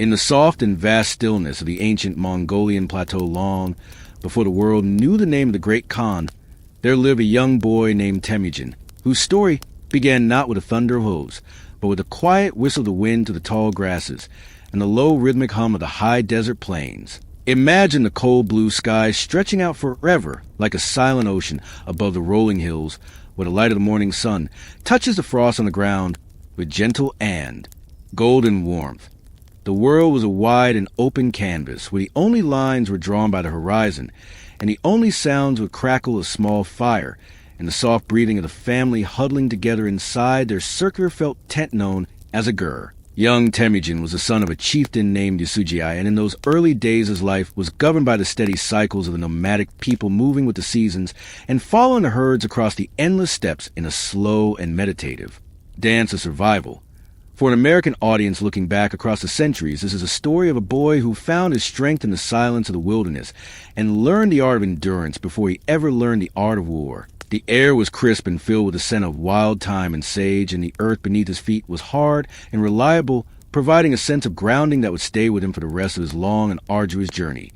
In the soft and vast stillness of the ancient Mongolian plateau long before the world knew the name of the great Khan, there lived a young boy named Temujin, whose story began not with the thunder of hooves, but with the quiet whistle of the wind through the tall grasses and the low rhythmic hum of the high desert plains. Imagine the cold blue sky stretching out forever like a silent ocean above the rolling hills where the light of the morning sun touches the frost on the ground with gentle and golden warmth. The world was a wide and open canvas where the only lines were drawn by the horizon, and the only sounds would crackle a small fire and the soft breathing of the family huddling together inside their circular felt tent known as a gur. Young Temujin was the son of a chieftain named Yasujiai, and in those early days his life was governed by the steady cycles of the nomadic people moving with the seasons and following the herds across the endless steppes in a slow and meditative dance of survival. For an American audience looking back across the centuries, this is a story of a boy who found his strength in the silence of the wilderness and learned the art of endurance before he ever learned the art of war. The air was crisp and filled with the scent of wild thyme and sage, and the earth beneath his feet was hard and reliable, providing a sense of grounding that would stay with him for the rest of his long and arduous journey.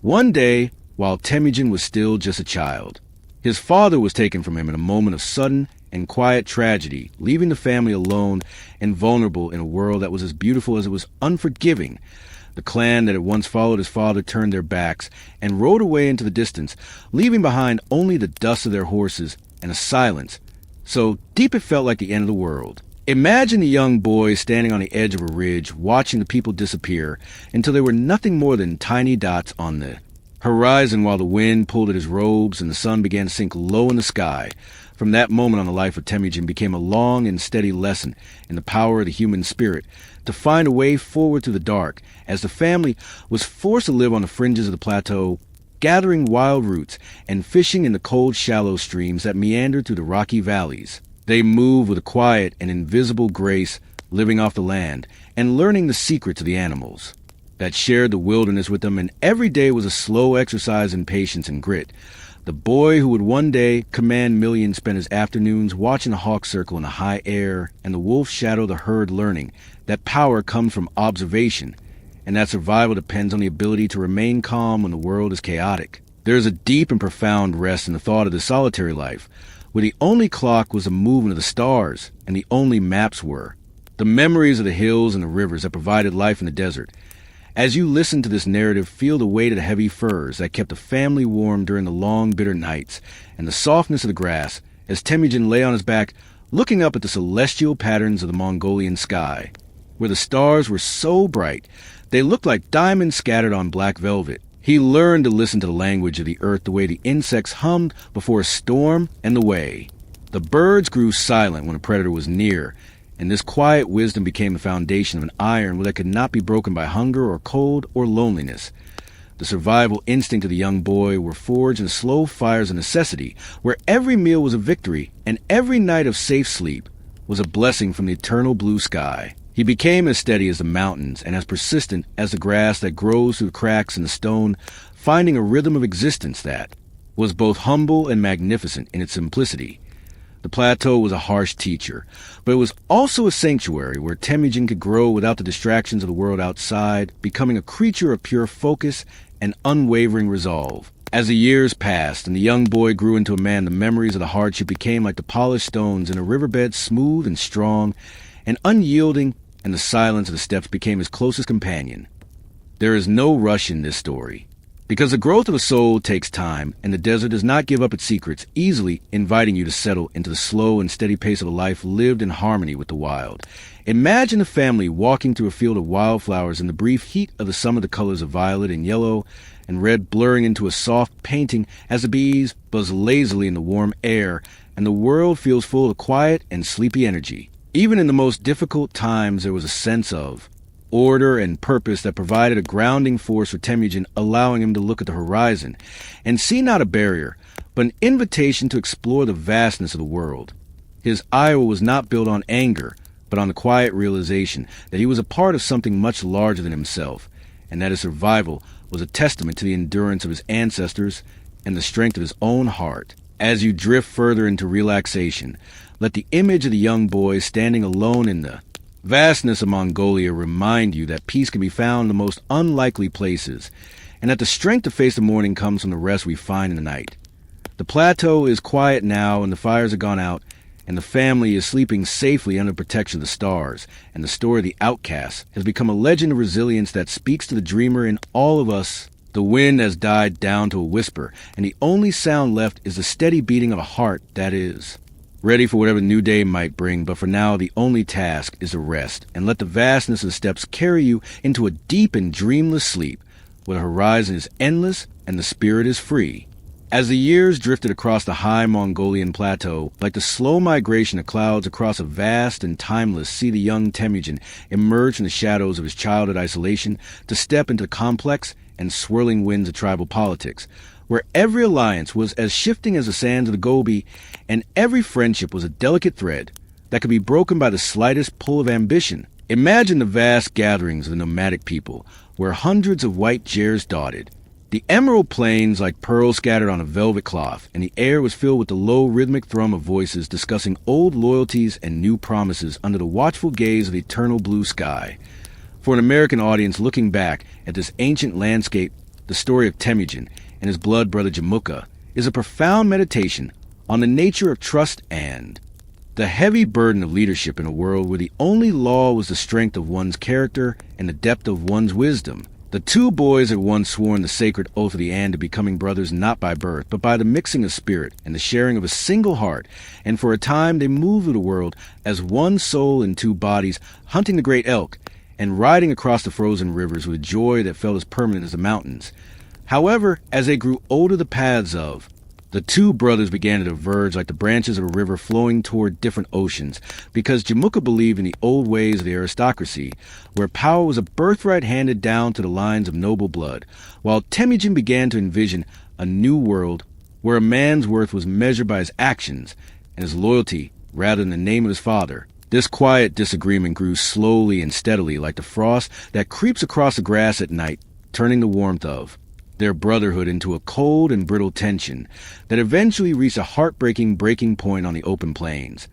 One day, while Temujin was still just a child, his father was taken from him in a moment of sudden and quiet tragedy, leaving the family alone and vulnerable in a world that was as beautiful as it was unforgiving. The clan that had once followed his father turned their backs and rode away into the distance, leaving behind only the dust of their horses and a silence so deep it felt like the end of the world. Imagine the young boy standing on the edge of a ridge, watching the people disappear until they were nothing more than tiny dots on the horizon while the wind pulled at his robes and the sun began to sink low in the sky. From that moment on, the life of Temujin became a long and steady lesson in the power of the human spirit to find a way forward through the dark, as the family was forced to live on the fringes of the plateau, gathering wild roots and fishing in the cold, shallow streams that meandered through the rocky valleys. They moved with a quiet and invisible grace, living off the land and learning the secrets of the animals that shared the wilderness with them, and every day was a slow exercise in patience and grit. The boy who would one day command millions spent his afternoons watching the hawk circle in the high air and the wolf shadow the herd, learning that power comes from observation and that survival depends on the ability to remain calm when the world is chaotic. There is a deep and profound rest in the thought of the solitary life, where the only clock was the movement of the stars and the only maps were the memories of the hills and the rivers that provided life in the desert. As you listen to this narrative, feel the weight of the heavy furs that kept the family warm during the long, bitter nights, and the softness of the grass as Temujin lay on his back, looking up at the celestial patterns of the Mongolian sky, where the stars were so bright they looked like diamonds scattered on black velvet. He learned to listen to the language of the earth the way the insects hummed before a storm, and the way the birds grew silent when a predator was near, and this quiet wisdom became the foundation of an iron that could not be broken by hunger or cold or loneliness. The survival instinct of the young boy were forged in the slow fires of necessity, where every meal was a victory and every night of safe sleep was a blessing from the eternal blue sky. He became as steady as the mountains and as persistent as the grass that grows through the cracks in the stone, finding a rhythm of existence that was both humble and magnificent in its simplicity. The plateau was a harsh teacher, but it was also a sanctuary where Temujin could grow without the distractions of the world outside, becoming a creature of pure focus and unwavering resolve. As the years passed and the young boy grew into a man, the memories of the hardship became like the polished stones in a riverbed, smooth and strong and unyielding, and the silence of the steppes became his closest companion. There is no rush in this story, because the growth of a soul takes time, and the desert does not give up its secrets, easily inviting you to settle into the slow and steady pace of a life lived in harmony with the wild. Imagine a family walking through a field of wildflowers in the brief heat of the summer, the colors of violet and yellow and red blurring into a soft painting as the bees buzz lazily in the warm air, and the world feels full of quiet and sleepy energy. Even in the most difficult times, there was a sense of order and purpose that provided a grounding force for Temujin, allowing him to look at the horizon and see not a barrier, but an invitation to explore the vastness of the world. His Iowa was not built on anger, but on the quiet realization that he was a part of something much larger than himself, and that his survival was a testament to the endurance of his ancestors and the strength of his own heart. As you drift further into relaxation, let the image of the young boy standing alone in the Vastness of Mongolia remind you that peace can be found in the most unlikely places, and that the strength to face the morning comes from the rest we find in the night. The plateau is quiet now, and the fires have gone out, and the family is sleeping safely under protection of the stars, and the story of the outcast has become a legend of resilience that speaks to the dreamer in all of us. The wind has died down to a whisper, and the only sound left is the steady beating of a heart that is ready for whatever the new day might bring, but for now the only task is to rest, and let the vastness of the steppes carry you into a deep and dreamless sleep, where the horizon is endless and the spirit is free. As the years drifted across the high Mongolian plateau, like the slow migration of clouds across a vast and timeless sea, the young Temujin emerged from the shadows of his childhood isolation to step into the complex and swirling winds of tribal politics, where every alliance was as shifting as the sands of the Gobi, and every friendship was a delicate thread that could be broken by the slightest pull of ambition. Imagine the vast gatherings of the nomadic people, where hundreds of white jers dotted. The emerald plains like pearls scattered on a velvet cloth, and the air was filled with the low rhythmic thrum of voices discussing old loyalties and new promises under the watchful gaze of the eternal blue sky. For an American audience looking back at this ancient landscape, the story of Temujin and his blood brother Jamukha is a profound meditation on the nature of trust and the heavy burden of leadership in a world where the only law was the strength of one's character and the depth of one's wisdom. The two boys had once sworn the sacred oath of the And to becoming brothers not by birth, but by the mixing of spirit and the sharing of a single heart, and for a time they moved through the world as one soul in two bodies, hunting the great elk and riding across the frozen rivers with a joy that felt as permanent as the mountains. However, as they grew older, the paths of the two brothers began to diverge like the branches of a river flowing toward different oceans, because Jamukha believed in the old ways of the aristocracy, where power was a birthright handed down to the lines of noble blood, while Temujin began to envision a new world where a man's worth was measured by his actions and his loyalty rather than the name of his father. This quiet disagreement grew slowly and steadily like the frost that creeps across the grass at night, turning the warmth of their brotherhood into a cold and brittle tension that eventually reached a heartbreaking breaking point on the open plains.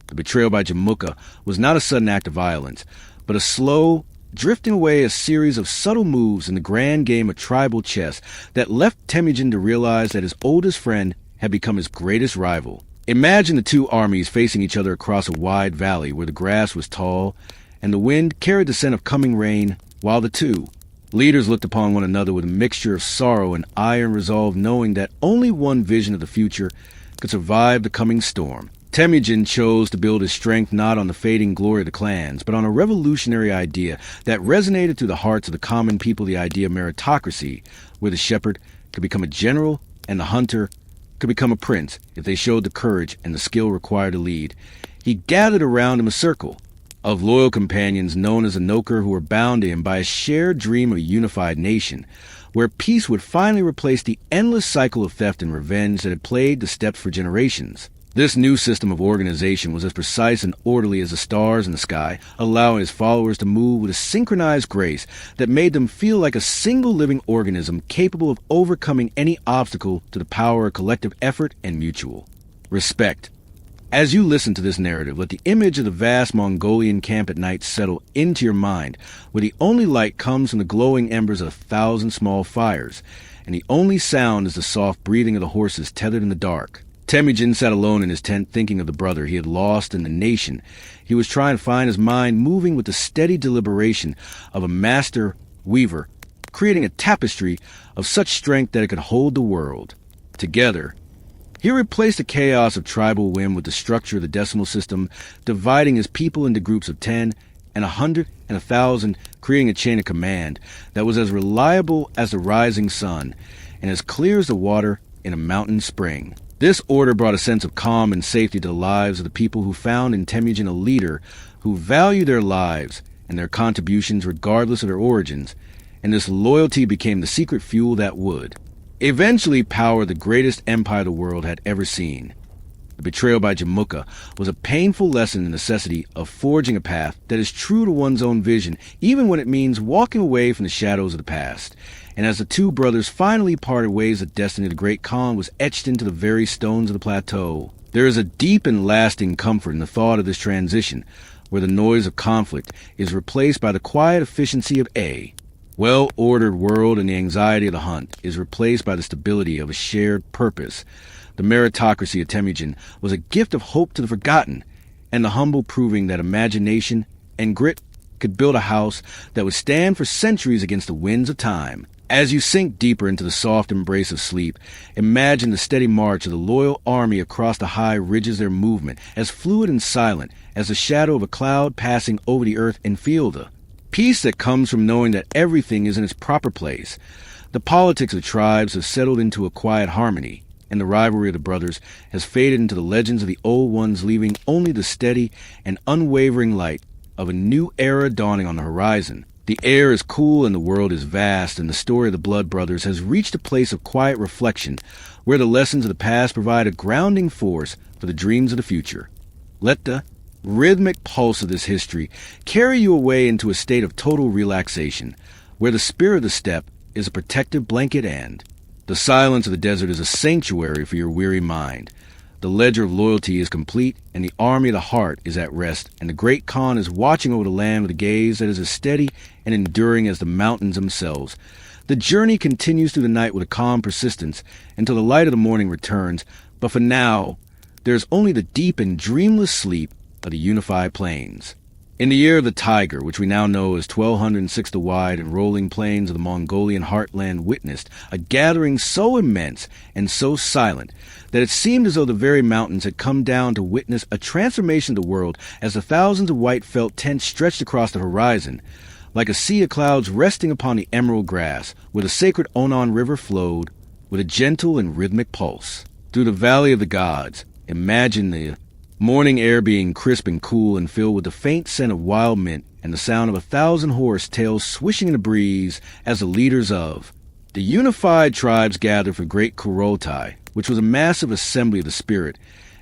The betrayal by Jamukha was not a sudden act of violence, but a slow, drifting away a series of subtle moves in the grand game of tribal chess that left Temujin to realize that his oldest friend had become his greatest rival. Imagine the two armies facing each other across a wide valley where the grass was tall and the wind carried the scent of coming rain, while the two leaders looked upon one another with a mixture of sorrow and iron resolve, knowing that only one vision of the future could survive the coming storm. Temujin chose to build his strength not on the fading glory of the clans, but on a revolutionary idea that resonated through the hearts of the common people, the idea of meritocracy, where the shepherd could become a general and the hunter could become a prince if they showed the courage and the skill required to lead. He gathered around him a circle of loyal companions known as the Noker, who were bound to him by a shared dream of a unified nation, where peace would finally replace the endless cycle of theft and revenge that had plagued the steppes for generations. This new system of organization was as precise and orderly as the stars in the sky, allowing his followers to move with a synchronized grace that made them feel like a single living organism capable of overcoming any obstacle to the power of collective effort and mutual respect. As you listen to this narrative, let the image of the vast Mongolian camp at night settle into your mind, where the only light comes from the glowing embers of 1,000 small fires, and the only sound is the soft breathing of the horses tethered in the dark. Temujin sat alone in his tent thinking of the brother he had lost and the nation. He was trying to find his mind moving with the steady deliberation of a master weaver, creating a tapestry of such strength that it could hold the world together. He replaced the chaos of tribal whim with the structure of the decimal system, dividing his people into groups of 10 and 100 and 1,000, creating a chain of command that was as reliable as the rising sun and as clear as the water in a mountain spring. This order brought a sense of calm and safety to the lives of the people who found in Temujin a leader who valued their lives and their contributions regardless of their origins, and this loyalty became the secret fuel that would eventually power the greatest empire the world had ever seen. The betrayal by Jamukha was a painful lesson in the necessity of forging a path that is true to one's own vision, even when it means walking away from the shadows of the past. And as the two brothers finally parted ways, the destiny of the great Khan was etched into the very stones of the plateau. There is a deep and lasting comfort in the thought of this transition, where the noise of conflict is replaced by the quiet efficiency of A. Well-ordered world and the anxiety of the hunt is replaced by the stability of a shared purpose. The meritocracy of Temujin was a gift of hope to the forgotten, and the humble proving that imagination and grit could build a house that would stand for centuries against the winds of time. As you sink deeper into the soft embrace of sleep, imagine the steady march of the loyal army across the high ridges, their movement as fluid and silent as the shadow of a cloud passing over the earth, and feel the peace that comes from knowing that everything is in its proper place. The politics of the tribes have settled into a quiet harmony, and the rivalry of the brothers has faded into the legends of the old ones, leaving only the steady and unwavering light of a new era dawning on the horizon. The air is cool and the world is vast, and the story of the Blood Brothers has reached a place of quiet reflection where the lessons of the past provide a grounding force for the dreams of the future. Let the rhythmic pulse of this history carry you away into a state of total relaxation, where the spirit of the steppe is a protective blanket and the silence of the desert is a sanctuary for your weary mind. The ledger of loyalty is complete, and the army of the heart is at rest, and the great Khan is watching over the land with a gaze that is as steady and enduring as the mountains themselves. The journey continues through the night with a calm persistence until the light of the morning returns, but for now, there is only the deep and dreamless sleep of the unified plains. In the year of the tiger, which we now know as 1206 the wide and rolling plains of the Mongolian heartland, witnessed a gathering so immense and so silent that it seemed as though the very mountains had come down to witness a transformation of the world, as the thousands of white felt tents stretched across the horizon, like a sea of clouds resting upon the emerald grass, where the sacred Onon River flowed with a gentle and rhythmic pulse. Through the valley of the gods, imagine the morning air being crisp and cool and filled with the faint scent of wild mint and the sound of 1,000 horse tails swishing in the breeze as the leaders of the unified tribes gathered for Great Kurotai, which was a massive assembly of the spirit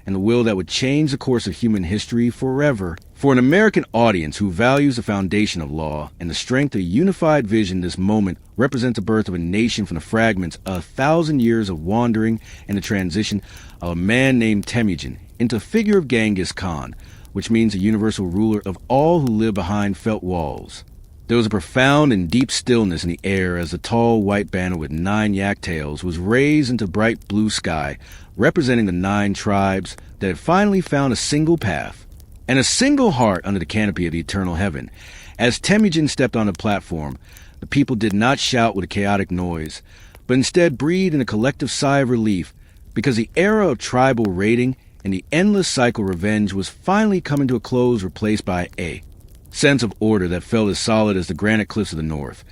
and the will that would change the course of human history forever. For an American audience who values the foundation of law and the strength of a unified vision, this moment represents the birth of a nation from the fragments of 1,000 years of wandering and the transition of a man named Temujin into the figure of Genghis Khan, which means a universal ruler of all who live behind felt walls. There was a profound and deep stillness in the air as the tall white banner with 9 yak tails was raised into bright blue sky, representing the 9 tribes that had finally found a single path and a single heart under the canopy of the eternal heaven. As Temujin stepped on the platform, the people did not shout with a chaotic noise, but instead breathed in a collective sigh of relief, because the era of tribal raiding and the endless cycle of revenge was finally coming to a close, replaced by a sense of order that felt as solid as the granite cliffs of the north.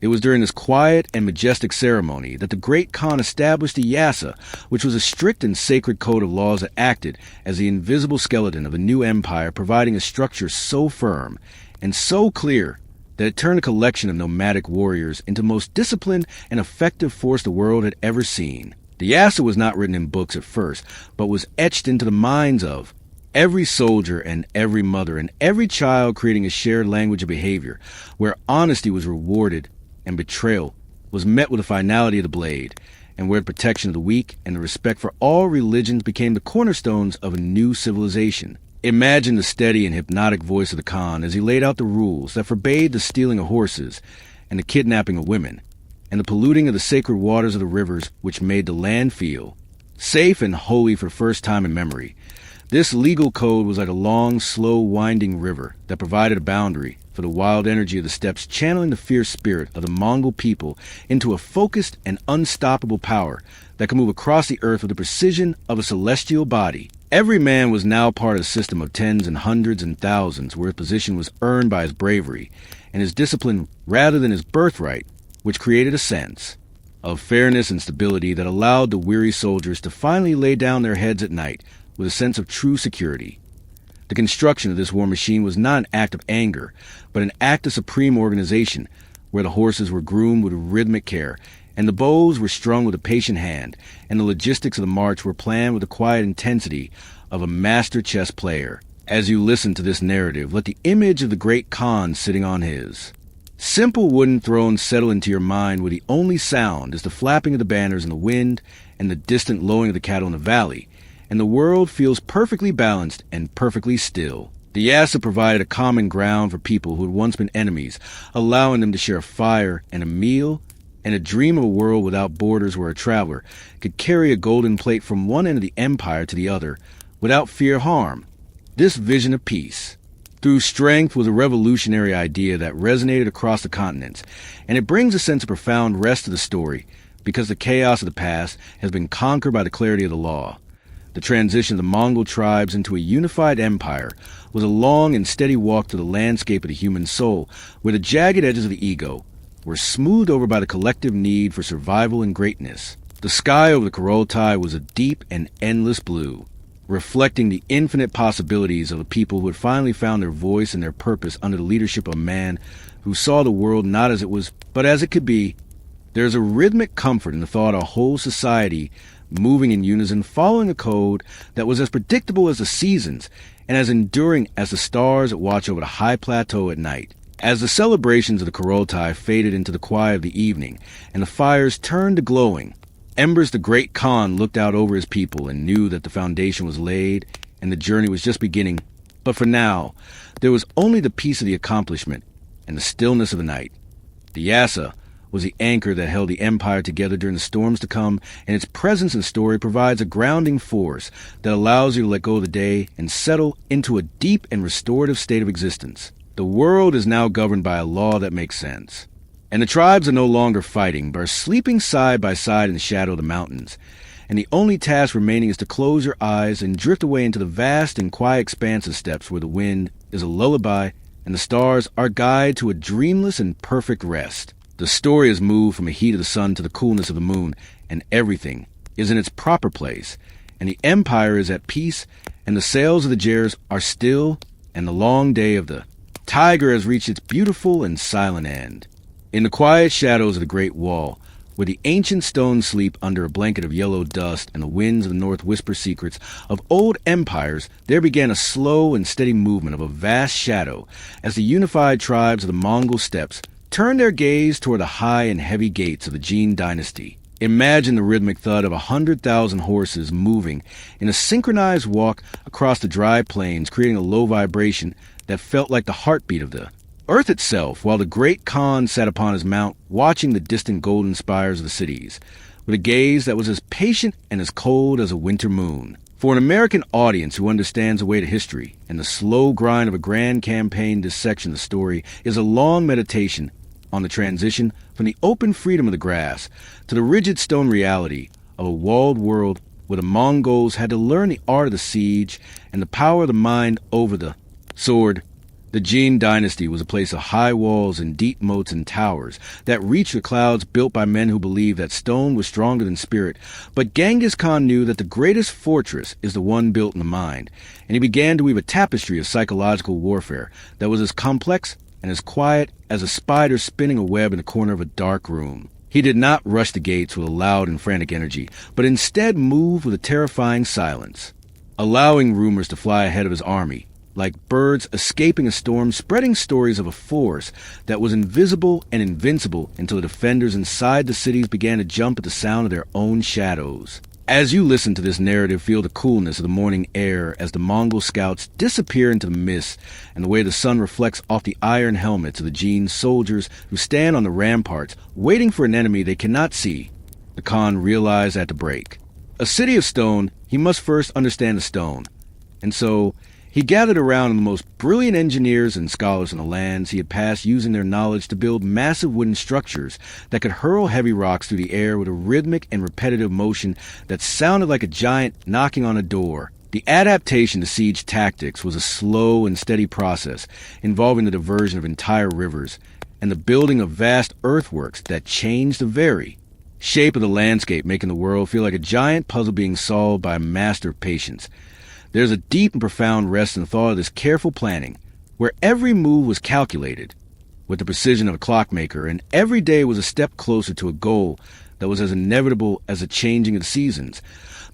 It was during this quiet and majestic ceremony that the great Khan established the Yasa, which was a strict and sacred code of laws that acted as the invisible skeleton of a new empire, providing a structure so firm and so clear that it turned a collection of nomadic warriors into the most disciplined and effective force the world had ever seen. The Yasa was not written in books at first, but was etched into the minds of every soldier and every mother and every child, creating a shared language of behavior, where honesty was rewarded and betrayal was met with the finality of the blade, and where the protection of the weak and the respect for all religions became the cornerstones of a new civilization. Imagine the steady and hypnotic voice of the Khan as he laid out the rules that forbade the stealing of horses and the kidnapping of women, and the polluting of the sacred waters of the rivers, which made the land feel safe and holy for the first time in memory. This legal code was like a long, slow, winding river that provided a boundary for the wild energy of the steppes, channeling the fierce spirit of the Mongol people into a focused and unstoppable power that could move across the earth with the precision of a celestial body. Every man was now part of a system of tens and hundreds and thousands, where his position was earned by his bravery and his discipline rather than his birthright, which created a sense of fairness and stability that allowed the weary soldiers to finally lay down their heads at night with a sense of true security. The construction of this war machine was not an act of anger, but an act of supreme organization, where the horses were groomed with rhythmic care, and the bows were strung with a patient hand, and the logistics of the march were planned with the quiet intensity of a master chess player. As you listen to this narrative, let the image of the great Khan sitting on his simple wooden throne settle into your mind, where the only sound is the flapping of the banners in the wind and the distant lowing of the cattle in the valley, and the world feels perfectly balanced and perfectly still. The Yasa provided a common ground for people who had once been enemies, allowing them to share a fire and a meal, and a dream of a world without borders where a traveler could carry a golden plate from one end of the empire to the other without fear of harm. This vision of peace through strength was a revolutionary idea that resonated across the continents, and it brings a sense of profound rest to the story because the chaos of the past has been conquered by the clarity of the law. The transition of the Mongol tribes into a unified empire was a long and steady walk through the landscape of the human soul, where the jagged edges of the ego were smoothed over by the collective need for survival and greatness. The sky over the Kurultai was a deep and endless blue, reflecting the infinite possibilities of the people who had finally found their voice and their purpose under the leadership of a man who saw the world not as it was, but as it could be. There is a rhythmic comfort in the thought of a whole society moving in unison, following a code that was as predictable as the seasons and as enduring as the stars that watch over the high plateau at night. As the celebrations of the Kurultai faded into the quiet of the evening and the fires turned to glowing embers, the great Khan looked out over his people and knew that the foundation was laid and the journey was just beginning. But for now, there was only the peace of the accomplishment and the stillness of the night. The Yasa was the anchor that held the empire together during the storms to come, and its presence and story provides a grounding force that allows you to let go of the day and settle into a deep and restorative state of existence. The world is now governed by a law that makes sense, and the tribes are no longer fighting, but are sleeping side by side in the shadow of the mountains, and the only task remaining is to close your eyes and drift away into the vast and quiet expanse of steppes where the wind is a lullaby and the stars are guide to a dreamless and perfect rest. The story has moved from the heat of the sun to the coolness of the moon, and everything is in its proper place, and the empire is at peace, and the sails of the Jers are still, and the long day of the tiger has reached its beautiful and silent end. In the quiet shadows of the Great Wall, where the ancient stones sleep under a blanket of yellow dust and the winds of the north whisper secrets of old empires, there began a slow and steady movement of a vast shadow as the unified tribes of the Mongol steppes turned their gaze toward the high and heavy gates of the Jin dynasty. Imagine the rhythmic thud of 100,000 horses moving in a synchronized walk across the dry plains, creating a low vibration that felt like the heartbeat of the earth itself, while the great Khan sat upon his mount, watching the distant golden spires of the cities, with a gaze that was as patient and as cold as a winter moon. For an American audience who understands the weight of history and the slow grind of a grand campaign, this section of the story is a long meditation on the transition from the open freedom of the grass to the rigid stone reality of a walled world where the Mongols had to learn the art of the siege and the power of the mind over the sword. The Jin dynasty was a place of high walls and deep moats and towers that reached the clouds, built by men who believed that stone was stronger than spirit. But Genghis Khan knew that the greatest fortress is the one built in the mind, and he began to weave a tapestry of psychological warfare that was as complex and as quiet as a spider spinning a web in the corner of a dark room. He did not rush the gates with a loud and frantic energy, but instead moved with a terrifying silence, allowing rumors to fly ahead of his army, like birds escaping a storm, spreading stories of a force that was invisible and invincible until the defenders inside the cities began to jump at the sound of their own shadows. As you listen to this narrative, feel the coolness of the morning air as the Mongol scouts disappear into the mist and the way the sun reflects off the iron helmets of the Jin soldiers who stand on the ramparts, waiting for an enemy they cannot see. The Khan realized at the break. A city of stone, he must first understand the stone. And so he gathered around the most brilliant engineers and scholars in the lands he had passed, using their knowledge to build massive wooden structures that could hurl heavy rocks through the air with a rhythmic and repetitive motion that sounded like a giant knocking on a door. The adaptation to siege tactics was a slow and steady process involving the diversion of entire rivers and the building of vast earthworks that changed the very shape of the landscape, making the world feel like a giant puzzle being solved by a master of patience. There's a deep and profound rest in the thought of this careful planning, where every move was calculated with the precision of a clockmaker, and every day was a step closer to a goal that was as inevitable as the changing of the seasons.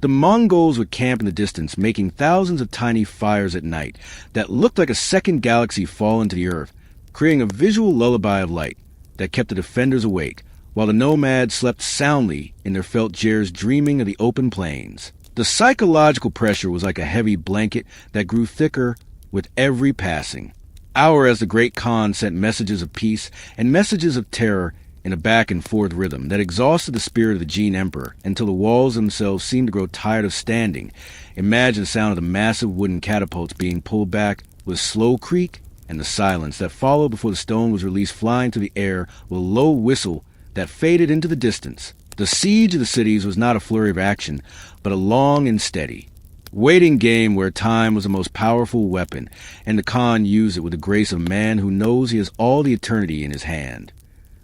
The Mongols would camp in the distance, making thousands of tiny fires at night that looked like a second galaxy fallen to the earth, creating a visual lullaby of light that kept the defenders awake, while the nomads slept soundly in their felt chairs, dreaming of the open plains. The psychological pressure was like a heavy blanket that grew thicker with every passing hour as the great Khan sent messages of peace and messages of terror in a back-and-forth rhythm that exhausted the spirit of the Gene Emperor until the walls themselves seemed to grow tired of standing. Imagine the sound of the massive wooden catapults being pulled back with a slow creak and the silence that followed before the stone was released flying through the air with a low whistle that faded into the distance. The siege of the cities was not a flurry of action, but a long and steady waiting game where time was the most powerful weapon, and the Khan used it with the grace of a man who knows he has all the eternity in his hand.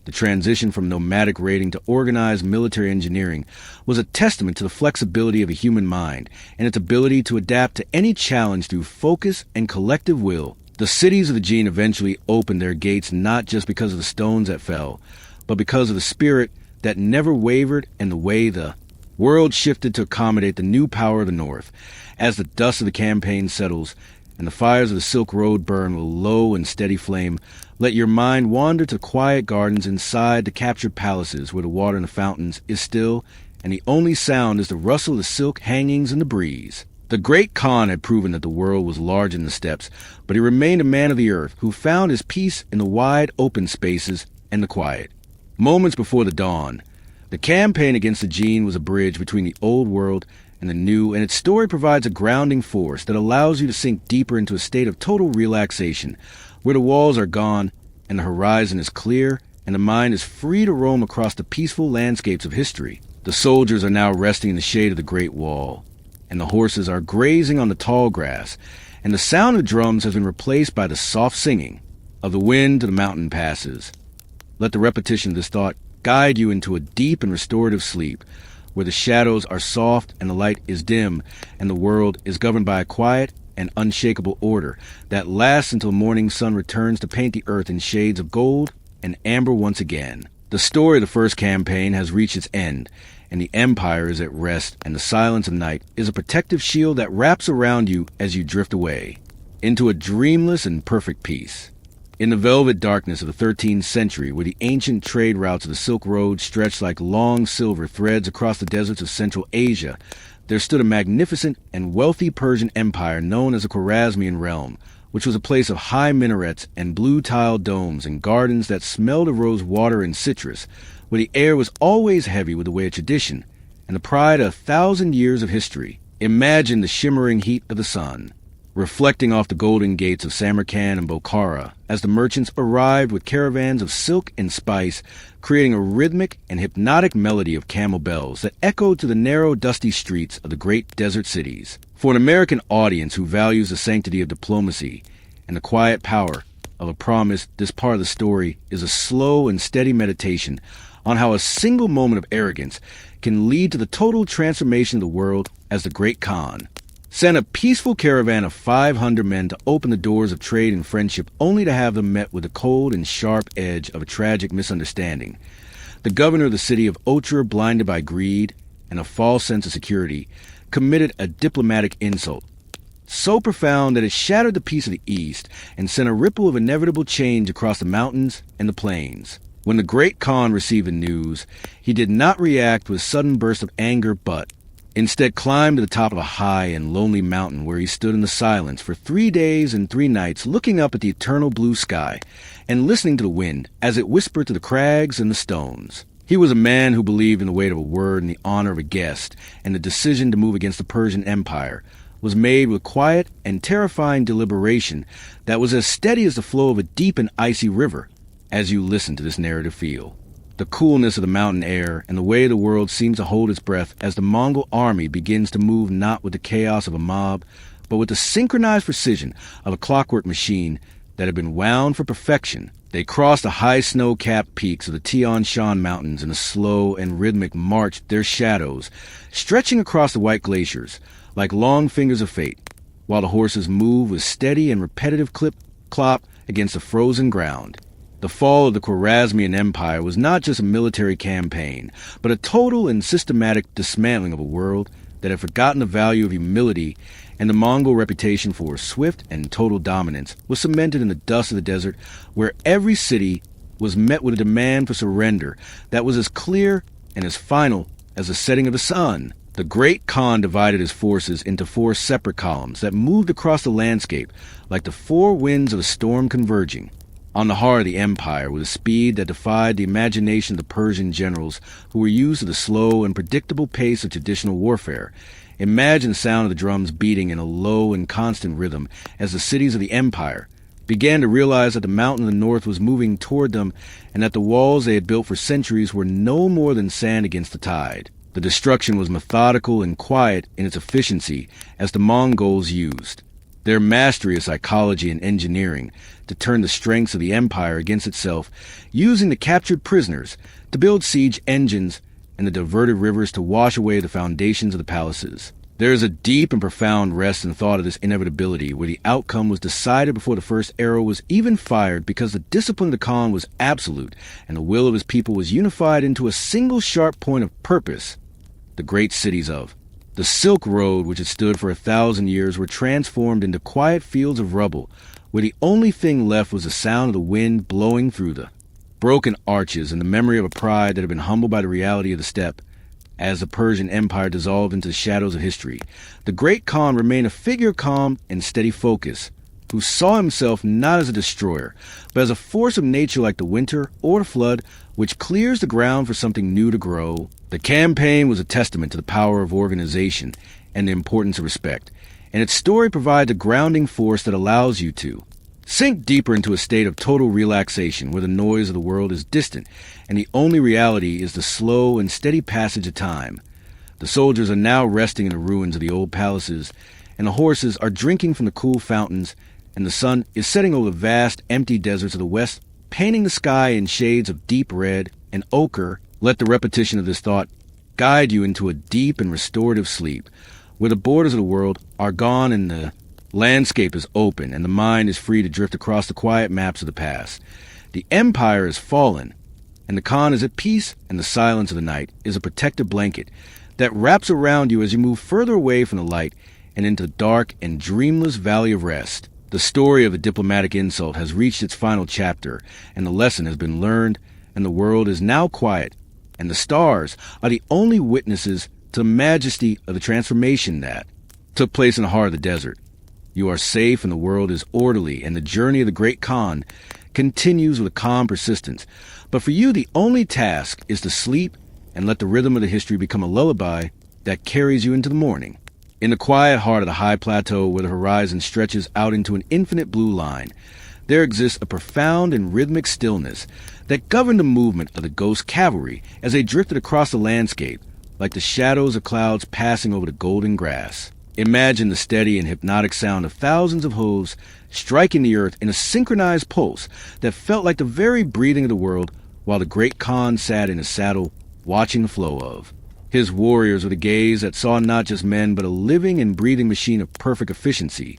The transition from nomadic raiding to organized military engineering was a testament to the flexibility of a human mind and its ability to adapt to any challenge through focus and collective will. The cities of the Gene eventually opened their gates not just because of the stones that fell, but because of the spirit that never wavered and the way the world shifted to accommodate the new power of the North. As the dust of the campaign settles and the fires of the Silk Road burn with a low and steady flame, let your mind wander to quiet gardens inside the captured palaces where the water in the fountains is still, and the only sound is the rustle of the silk hangings in the breeze. The great Khan had proven that the world was large in the steppes, but he remained a man of the earth who found his peace in the wide open spaces and the quiet. Moments before the dawn, the campaign against the Gene was a bridge between the old world and the new, and its story provides a grounding force that allows you to sink deeper into a state of total relaxation, where the walls are gone and the horizon is clear and the mind is free to roam across the peaceful landscapes of history. The soldiers are now resting in the shade of the Great Wall, and the horses are grazing on the tall grass, and the sound of drums has been replaced by the soft singing of the wind to the mountain passes. Let the repetition of this thought guide you into a deep and restorative sleep, where the shadows are soft and the light is dim, and the world is governed by a quiet and unshakable order that lasts until the morning sun returns to paint the earth in shades of gold and amber once again. The story of the first campaign has reached its end, and the empire is at rest, and the silence of night is a protective shield that wraps around you as you drift away into a dreamless and perfect peace. In the velvet darkness of the 13th century, where the ancient trade routes of the Silk Road stretched like long silver threads across the deserts of Central Asia, there stood a magnificent and wealthy Persian empire known as the Khwarezmian realm, which was a place of high minarets and blue-tiled domes and gardens that smelled of rose water and citrus, where the air was always heavy with the weight of tradition and the pride of 1,000 years of history. Imagine the shimmering heat of the sun, reflecting off the golden gates of Samarkand and Bokhara as the merchants arrived with caravans of silk and spice, creating a rhythmic and hypnotic melody of camel bells that echoed to the narrow, dusty streets of the great desert cities. For an American audience who values the sanctity of diplomacy and the quiet power of a promise, this part of the story is a slow and steady meditation on how a single moment of arrogance can lead to the total transformation of the world as the great Khan sent a peaceful caravan of 500 men to open the doors of trade and friendship, only to have them met with the cold and sharp edge of a tragic misunderstanding. The governor of the city of Otrar, blinded by greed and a false sense of security, committed a diplomatic insult so profound that it shattered the peace of the East and sent a ripple of inevitable change across the mountains and the plains. When the great Khan received the news, he did not react with a sudden burst of anger, but instead climbed to the top of a high and lonely mountain where he stood in the silence for 3 days and 3 nights, looking up at the eternal blue sky and listening to the wind as it whispered to the crags and the stones. He was a man who believed in the weight of a word and the honor of a guest, and the decision to move against the Persian Empire was made with quiet and terrifying deliberation that was as steady as the flow of a deep and icy river. As you listen to this narrative feel the coolness of the mountain air and the way the world seems to hold its breath as the Mongol army begins to move not with the chaos of a mob, but with the synchronized precision of a clockwork machine that had been wound for perfection. They crossed the high snow-capped peaks of the Tian Shan Mountains in a slow and rhythmic march, their shadows stretching across the white glaciers like long fingers of fate, while the horses moved with steady and repetitive clip-clop against the frozen ground. The fall of the Khwarezmian Empire was not just a military campaign, but a total and systematic dismantling of a world that had forgotten the value of humility, and the Mongol reputation for swift and total dominance was cemented in the dust of the desert, where every city was met with a demand for surrender that was as clear and as final as the setting of the sun. The Great Khan divided his forces into 4 separate columns that moved across the landscape like the 4 winds of a storm converging. On the heart of the empire, with a speed that defied the imagination of the Persian generals who were used to the slow and predictable pace of traditional warfare, imagine the sound of the drums beating in a low and constant rhythm as the cities of the empire began to realize that the mountain of the north was moving toward them and that the walls they had built for centuries were no more than sand against the tide. The destruction was methodical and quiet in its efficiency as the Mongols used their mastery of psychology and engineering to turn the strengths of the empire against itself, using the captured prisoners to build siege engines and the diverted rivers to wash away the foundations of the palaces. There is a deep and profound rest in the thought of this inevitability, where the outcome was decided before the first arrow was even fired, because the discipline of the Khan was absolute and the will of his people was unified into a single sharp point of purpose. The great cities of the Silk Road, which had stood for 1,000 years, were transformed into quiet fields of rubble, where the only thing left was the sound of the wind blowing through the broken arches and the memory of a pride that had been humbled by the reality of the steppe. As the Persian Empire dissolved into the shadows of history, the Great Khan remained a figure of calm and steady focus, who saw himself not as a destroyer, but as a force of nature like the winter or the flood, which clears the ground for something new to grow. The campaign was a testament to the power of organization and the importance of respect, and its story provides a grounding force that allows you to sink deeper into a state of total relaxation, where the noise of the world is distant and the only reality is the slow and steady passage of time. The soldiers are now resting in the ruins of the old palaces, and the horses are drinking from the cool fountains, and the sun is setting over the vast, empty deserts of the west, painting the sky in shades of deep red and ochre. Let the repetition of this thought guide you into a deep and restorative sleep, where the borders of the world are gone and the landscape is open and the mind is free to drift across the quiet maps of the past. The empire is fallen, and the Khan is at peace, and the silence of the night is a protective blanket that wraps around you as you move further away from the light and into the dark and dreamless valley of rest. The story of the diplomatic insult has reached its final chapter, and the lesson has been learned, and the world is now quiet, and the stars are the only witnesses to the majesty of the transformation that took place in the heart of the desert. You are safe, and the world is orderly, and the journey of the Great Khan continues with a calm persistence. But for you, the only task is to sleep and let the rhythm of the history become a lullaby that carries you into the morning. In the quiet heart of the high plateau, where the horizon stretches out into an infinite blue line, there exists a profound and rhythmic stillness that governed the movement of the ghost cavalry as they drifted across the landscape, like the shadows of clouds passing over the golden grass. Imagine the steady and hypnotic sound of thousands of hooves striking the earth in a synchronized pulse that felt like the very breathing of the world, while the Great Khan sat in his saddle, watching the flow of his warriors with a gaze that saw not just men, but a living and breathing machine of perfect efficiency.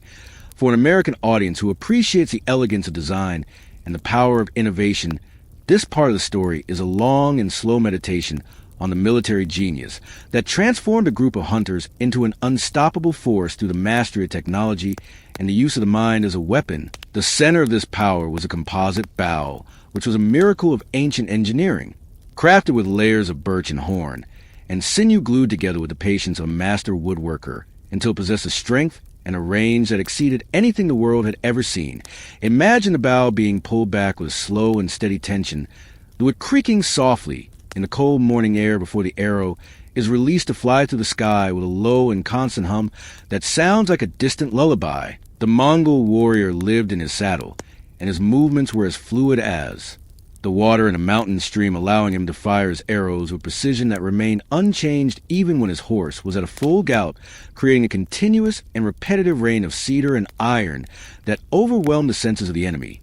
For an American audience who appreciates the elegance of design and the power of innovation, this part of the story is a long and slow meditation on the military genius that transformed a group of hunters into an unstoppable force through the mastery of technology and the use of the mind as a weapon. The center of this power was a composite bow, which was a miracle of ancient engineering, crafted with layers of birch and horn, and sinew glued together with the patience of a master woodworker, until it possessed a strength and a range that exceeded anything the world had ever seen. Imagine the bow being pulled back with slow and steady tension, the wood creaking softly in the cold morning air before the arrow is released to fly through the sky with a low and constant hum that sounds like a distant lullaby. The Mongol warrior lived in his saddle, and his movements were as fluid as the water in a mountain stream, allowing him to fire his arrows with precision that remained unchanged even when his horse was at a full gallop, creating a continuous and repetitive rain of cedar and iron that overwhelmed the senses of the enemy.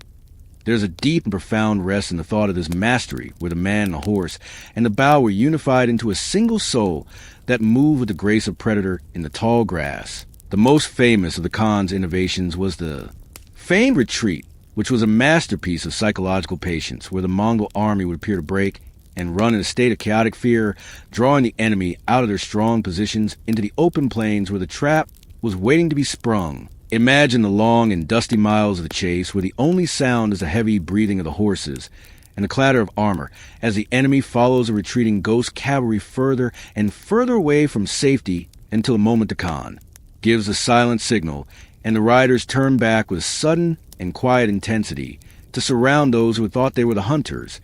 There's a deep and profound rest in the thought of this mastery, where the man and the horse and the bow were unified into a single soul that moved with the grace of predator in the tall grass. The most famous of the Khan's innovations was the famed retreat, which was a masterpiece of psychological patience, where the Mongol army would appear to break and run in a state of chaotic fear, drawing the enemy out of their strong positions into the open plains where the trap was waiting to be sprung. Imagine the long and dusty miles of the chase, where the only sound is the heavy breathing of the horses and the clatter of armor as the enemy follows the retreating ghost cavalry further and further away from safety until a moment to Khan gives a silent signal, and the riders turn back with sudden and quiet intensity to surround those who thought they were the hunters.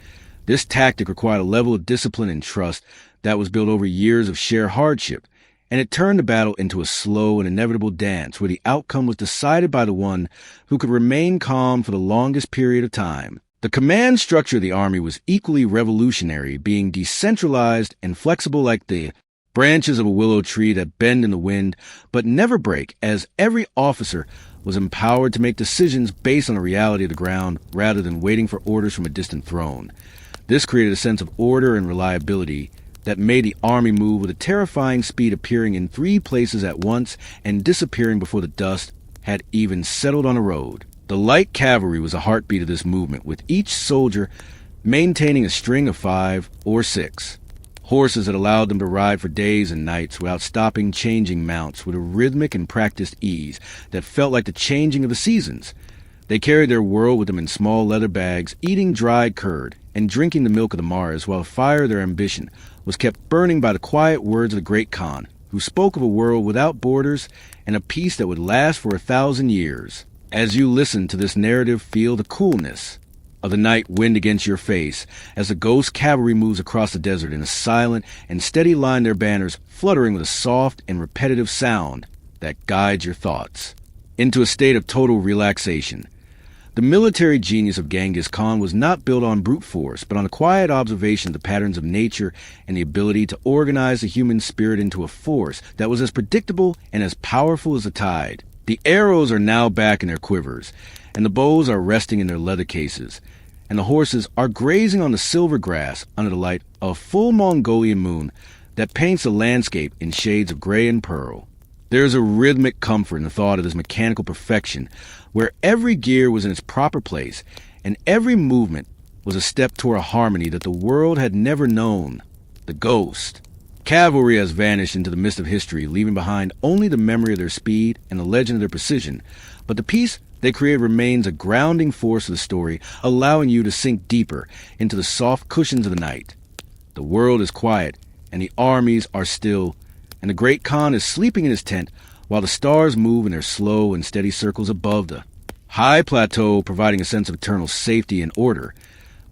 This tactic required a level of discipline and trust that was built over years of sheer hardship, and it turned the battle into a slow and inevitable dance where the outcome was decided by the one who could remain calm for the longest period of time. The command structure of the army was equally revolutionary, being decentralized and flexible like the branches of a willow tree that bend in the wind but never break, as every officer was empowered to make decisions based on the reality of the ground rather than waiting for orders from a distant throne. This created a sense of order and reliability that made the army move with a terrifying speed, appearing in 3 places at once and disappearing before the dust had even settled on the road. The light cavalry was the heartbeat of this movement, with each soldier maintaining a string of 5 or 6 horses that allowed them to ride for days and nights without stopping, changing mounts with a rhythmic and practiced ease that felt like the changing of the seasons. They carried their world with them in small leather bags, eating dried curd and drinking the milk of the Mars, while the fire of their ambition was kept burning by the quiet words of the great Khan, who spoke of a world without borders and a peace that would last for 1,000 years. As you listen to this narrative, feel the coolness of the night wind against your face as the ghost cavalry moves across the desert in a silent and steady line, their banners fluttering with a soft and repetitive sound that guides your thoughts into a state of total relaxation. The military genius of Genghis Khan was not built on brute force, but on a quiet observation of the patterns of nature and the ability to organize the human spirit into a force that was as predictable and as powerful as the tide. The arrows are now back in their quivers, and the bows are resting in their leather cases, and the horses are grazing on the silver grass under the light of a full Mongolian moon that paints the landscape in shades of gray and pearl. There is a rhythmic comfort in the thought of this mechanical perfection, where every gear was in its proper place, and every movement was a step toward a harmony that the world had never known. The ghost cavalry has vanished into the mist of history, leaving behind only the memory of their speed and the legend of their precision, but the peace they created remains a grounding force of the story, allowing you to sink deeper into the soft cushions of the night. The world is quiet, and the armies are still, and the great Khan is sleeping in his tent while the stars move in their slow and steady circles above the high plateau, providing a sense of eternal safety and order.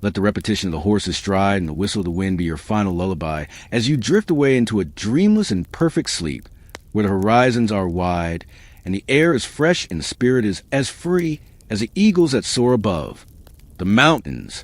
Let the repetition of the horse's stride and the whistle of the wind be your final lullaby as you drift away into a dreamless and perfect sleep, where the horizons are wide and the air is fresh and the spirit is as free as the eagles that soar above. The mountains.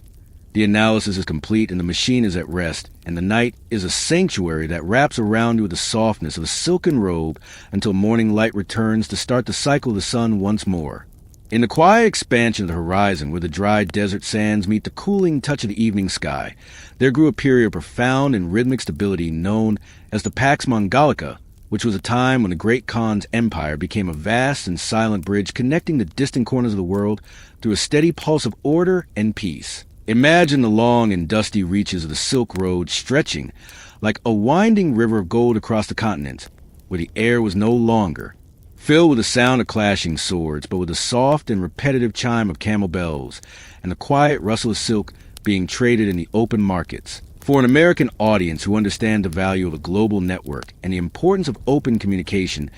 The analysis is complete and the machine is at rest, and the night is a sanctuary that wraps around you with the softness of a silken robe until morning light returns to start the cycle of the sun once more. In the quiet expansion of the horizon, where the dry desert sands meet the cooling touch of the evening sky, there grew a period of profound and rhythmic stability known as the Pax Mongolica, which was a time when the great Khan's empire became a vast and silent bridge connecting the distant corners of the world through a steady pulse of order and peace. Imagine the long and dusty reaches of the Silk Road stretching like a winding river of gold across the continent, where the air was no longer filled with the sound of clashing swords, but with the soft and repetitive chime of camel bells and the quiet rustle of silk being traded in the open markets. For an American audience who understand the value of a global network and the importance of open communication,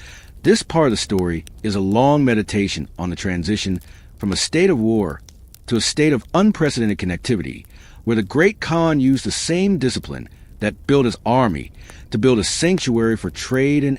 this part of the story is a long meditation on the transition from a state of war to a state of unprecedented connectivity, where the great Khan used the same discipline that built his army to build a sanctuary for trade and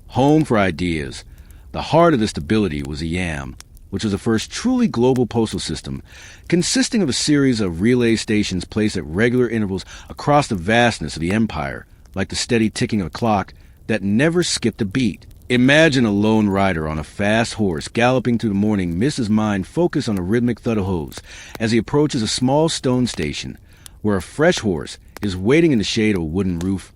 home for ideas. The heart of this stability was the Yam, which was the first truly global postal system, consisting of a series of relay stations placed at regular intervals across the vastness of the empire, like the steady ticking of a clock that never skipped a beat. Imagine a lone rider on a fast horse galloping through the morning mist, his mind focused on a rhythmic thud of hooves as he approaches a small stone station where a fresh horse is waiting in the shade of a wooden roof.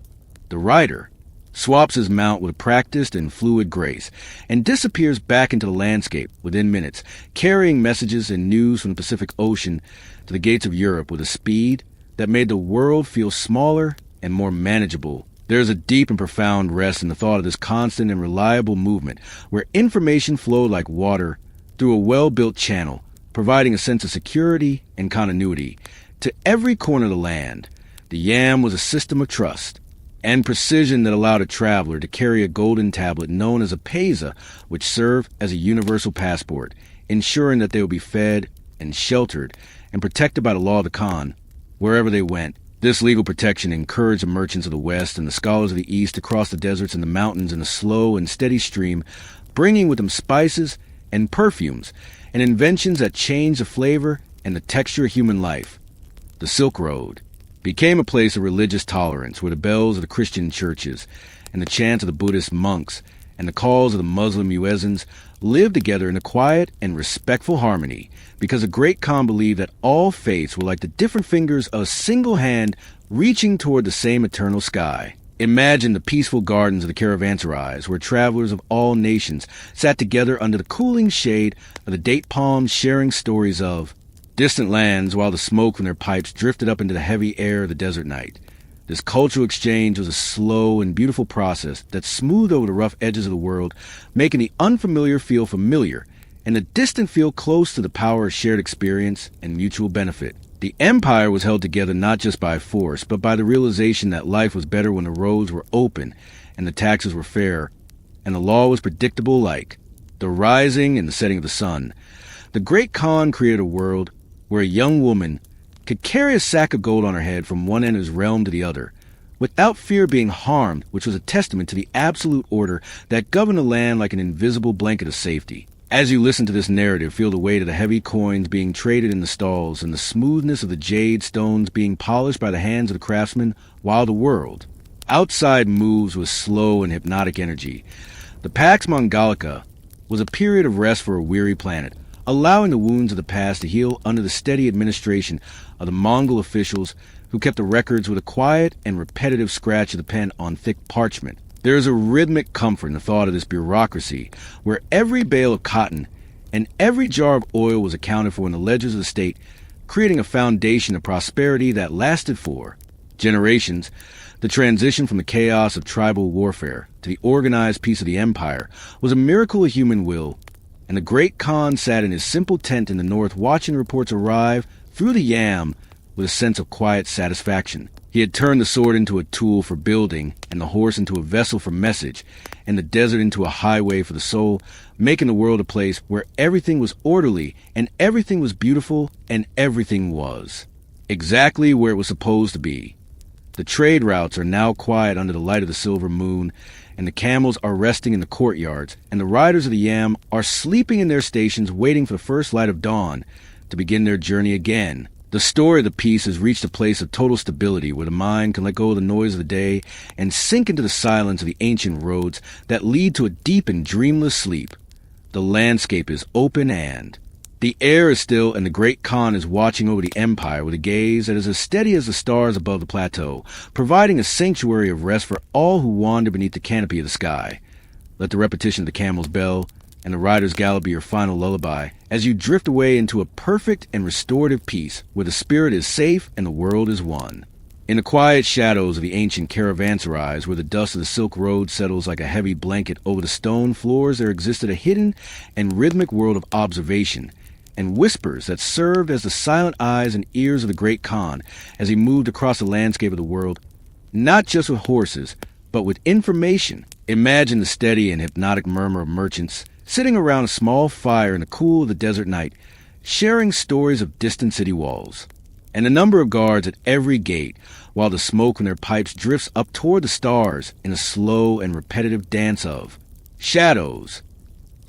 The rider swaps his mount with a practiced and fluid grace and disappears back into the landscape within minutes, carrying messages and news from the Pacific Ocean to the gates of Europe with a speed that made the world feel smaller and more manageable. There is a deep and profound rest in the thought of this constant and reliable movement, where information flowed like water through a well-built channel, providing a sense of security and continuity. To every corner of the land, the yam was a system of trust and precision that allowed a traveler to carry a golden tablet known as a pesa, which served as a universal passport, ensuring that they would be fed and sheltered and protected by the law of the Khan wherever they went. This legal protection encouraged the merchants of the West and the scholars of the East to cross the deserts and the mountains in a slow and steady stream, bringing with them spices and perfumes and inventions that changed the flavor and the texture of human life. The Silk Road became a place of religious tolerance where the bells of the Christian churches and the chants of the Buddhist monks and the calls of the Muslim muezzins lived together in a quiet and respectful harmony because the great Khan believed that all faiths were like the different fingers of a single hand reaching toward the same eternal sky. Imagine the peaceful gardens of the caravanserais where travelers of all nations sat together under the cooling shade of the date palms sharing stories of distant lands while the smoke from their pipes drifted up into the heavy air of the desert night. This cultural exchange was a slow and beautiful process that smoothed over the rough edges of the world, making the unfamiliar feel familiar and the distant feel close to the power of shared experience and mutual benefit. The empire was held together not just by force, but by the realization that life was better when the roads were open and the taxes were fair, and the law was predictable like the rising and the setting of the sun. The great Khan created a world where a young woman could carry a sack of gold on her head from one end of his realm to the other, without fear of being harmed, which was a testament to the absolute order that governed the land like an invisible blanket of safety. As you listen to this narrative, feel the weight of the heavy coins being traded in the stalls and the smoothness of the jade stones being polished by the hands of the craftsmen, while the world outside moves with slow and hypnotic energy. The Pax Mongolica was a period of rest for a weary planet, allowing the wounds of the past to heal under the steady administration of the Mongol officials who kept the records with a quiet and repetitive scratch of the pen on thick parchment. There is a rhythmic comfort in the thought of this bureaucracy, where every bale of cotton and every jar of oil was accounted for in the ledgers of the state, creating a foundation of prosperity that lasted for generations. The transition from the chaos of tribal warfare to the organized peace of the empire was a miracle of human will, and the great Khan sat in his simple tent in the north watching reports arrive through the yam with a sense of quiet satisfaction. He had turned the sword into a tool for building and the horse into a vessel for message and the desert into a highway for the soul, making the world a place where everything was orderly and everything was beautiful and everything was exactly where it was supposed to be. The trade routes are now quiet under the light of the silver moon, and the camels are resting in the courtyards, and the riders of the yam are sleeping in their stations waiting for the first light of dawn to begin their journey again. The story of the piece has reached a place of total stability where the mind can let go of the noise of the day and sink into the silence of the ancient roads that lead to a deep and dreamless sleep. The landscape is open and the air is still, and the great Khan is watching over the empire with a gaze that is as steady as the stars above the plateau, providing a sanctuary of rest for all who wander beneath the canopy of the sky. Let the repetition of the camel's bell and the rider's gallop be your final lullaby as you drift away into a perfect and restorative peace where the spirit is safe and the world is one. In the quiet shadows of the ancient caravanserais, where the dust of the Silk Road settles like a heavy blanket over the stone floors, there existed a hidden and rhythmic world of observation and whispers that served as the silent eyes and ears of the great Khan as he moved across the landscape of the world, not just with horses, but with information. Imagine the steady and hypnotic murmur of merchants sitting around a small fire in the cool of the desert night, sharing stories of distant city walls, and the number of guards at every gate, while the smoke from their pipes drifts up toward the stars in a slow and repetitive dance of shadows.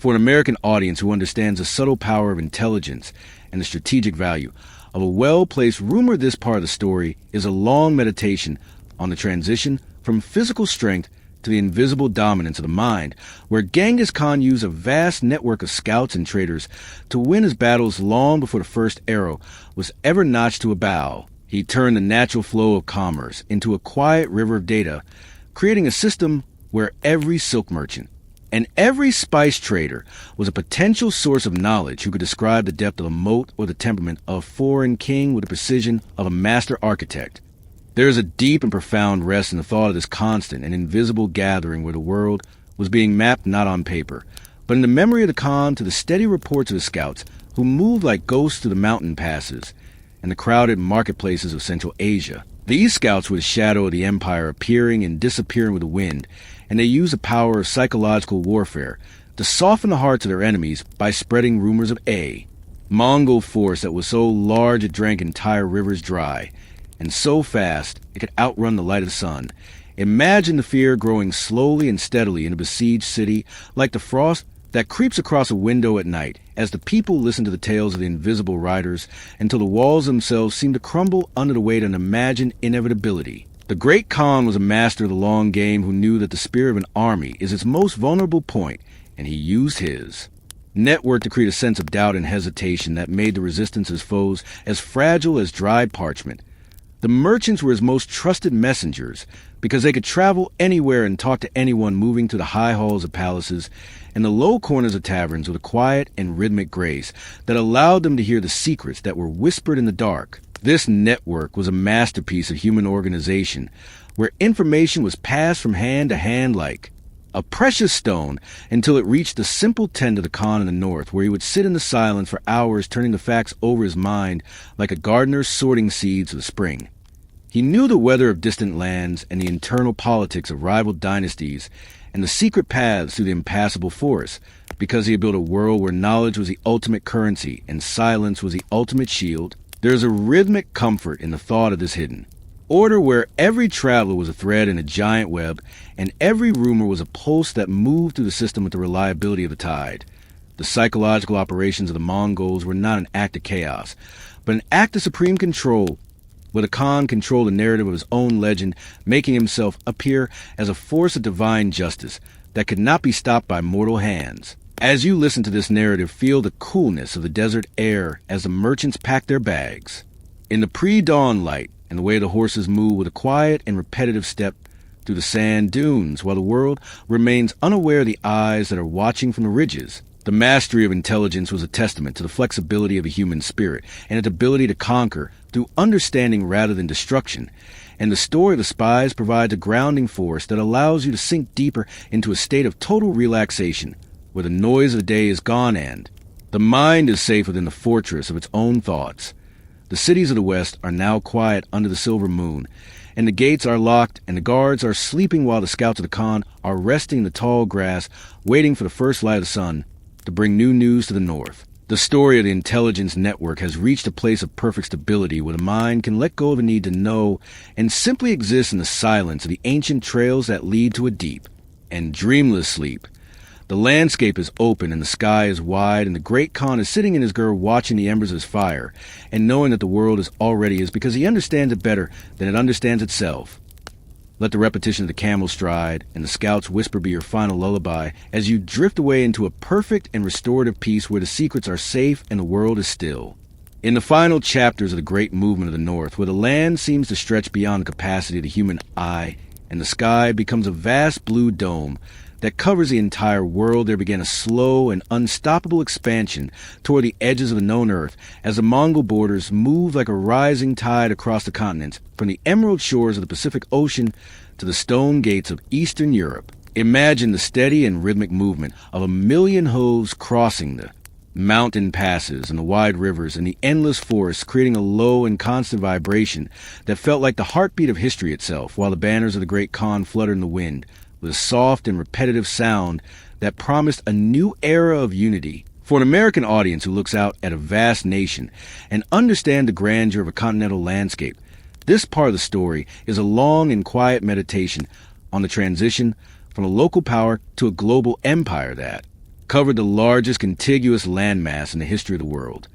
For an American audience who understands the subtle power of intelligence and the strategic value of a well-placed rumor, this part of the story is a long meditation on the transition from physical strength to the invisible dominance of the mind, where Genghis Khan used a vast network of scouts and traders to win his battles long before the first arrow was ever notched to a bow. He turned the natural flow of commerce into a quiet river of data, creating a system where every silk merchant and every spice trader was a potential source of knowledge who could describe the depth of a moat or the temperament of a foreign king with the precision of a master architect. There is a deep and profound rest in the thought of this constant and invisible gathering where the world was being mapped not on paper, but in the memory of the Khan to the steady reports of his scouts who moved like ghosts through the mountain passes. and the crowded marketplaces of Central Asia. These scouts were the shadow of the empire, appearing and disappearing with the wind, and they used the power of psychological warfare to soften the hearts of their enemies by spreading rumors of a Mongol force that was so large it drank entire rivers dry, and so fast it could outrun the light of the sun. Imagine the fear growing slowly and steadily in a besieged city, like the frost that creeps across a window at night, as the people listen to the tales of the invisible riders until the walls themselves seem to crumble under the weight of an imagined inevitability. The great Khan was a master of the long game who knew that the spirit of an army is its most vulnerable point, and he used his network to create a sense of doubt and hesitation that made the resistance of his foes as fragile as dried parchment. The merchants were his most trusted messengers because they could travel anywhere and talk to anyone moving through the high halls of palaces and the low corners of taverns with a quiet and rhythmic grace that allowed them to hear the secrets that were whispered in the dark. This network was a masterpiece of human organization where information was passed from hand to hand like a precious stone until it reached the simple tent of the Khan in the north, where he would sit in the silence for hours turning the facts over his mind like a gardener sorting seeds of the spring. He knew the weather of distant lands and the internal politics of rival dynasties and the secret paths through the impassable forests, because he had built a world where knowledge was the ultimate currency and silence was the ultimate shield. There is a rhythmic comfort in the thought of this hidden order where every traveler was a thread in a giant web and every rumor was a pulse that moved through the system with the reliability of the tide. The psychological operations of the Mongols were not an act of chaos, but an act of supreme control, where the Khan controlled the narrative of his own legend, making himself appear as a force of divine justice that could not be stopped by mortal hands. As you listen to this narrative, feel the coolness of the desert air as the merchants pack their bags. In the pre-dawn light, and the way the horses move with a quiet and repetitive step through the sand dunes, while the world remains unaware of the eyes that are watching from the ridges. The mastery of intelligence was a testament to the flexibility of the human spirit and its ability to conquer through understanding rather than destruction. And the story of the spies provides a grounding force that allows you to sink deeper into a state of total relaxation, where the noise of the day is gone and the mind is safe within the fortress of its own thoughts. The cities of the West are now quiet under the silver moon, and the gates are locked, and the guards are sleeping while the scouts of the Khan are resting in the tall grass, waiting for the first light of the sun to bring new news to the north. The story of the intelligence network has reached a place of perfect stability where the mind can let go of the need to know and simply exist in the silence of the ancient trails that lead to a deep and dreamless sleep. The landscape is open and the sky is wide, and the great Khan is sitting in his gur watching the embers of his fire and knowing that the world is already his because he understands it better than it understands itself. Let the repetition of the camel stride and the scout's whisper be your final lullaby as you drift away into a perfect and restorative peace where the secrets are safe and the world is still. In the final chapters of the great movement of the North, where the land seems to stretch beyond the capacity of the human eye and the sky becomes a vast blue dome that covers the entire world, there began a slow and unstoppable expansion toward the edges of the known earth as the Mongol borders moved like a rising tide across the continents from the emerald shores of the Pacific Ocean to the stone gates of Eastern Europe. Imagine the steady and rhythmic movement of 1,000,000 hooves crossing the mountain passes and the wide rivers and the endless forests, creating a low and constant vibration that felt like the heartbeat of history itself, while the banners of the great Khan fluttered in the wind with a soft and repetitive sound that promised a new era of unity. For an American audience who looks out at a vast nation and understands the grandeur of a continental landscape, this part of the story is a long and quiet meditation on the transition from a local power to a global empire that covered the largest contiguous landmass in the history of the world.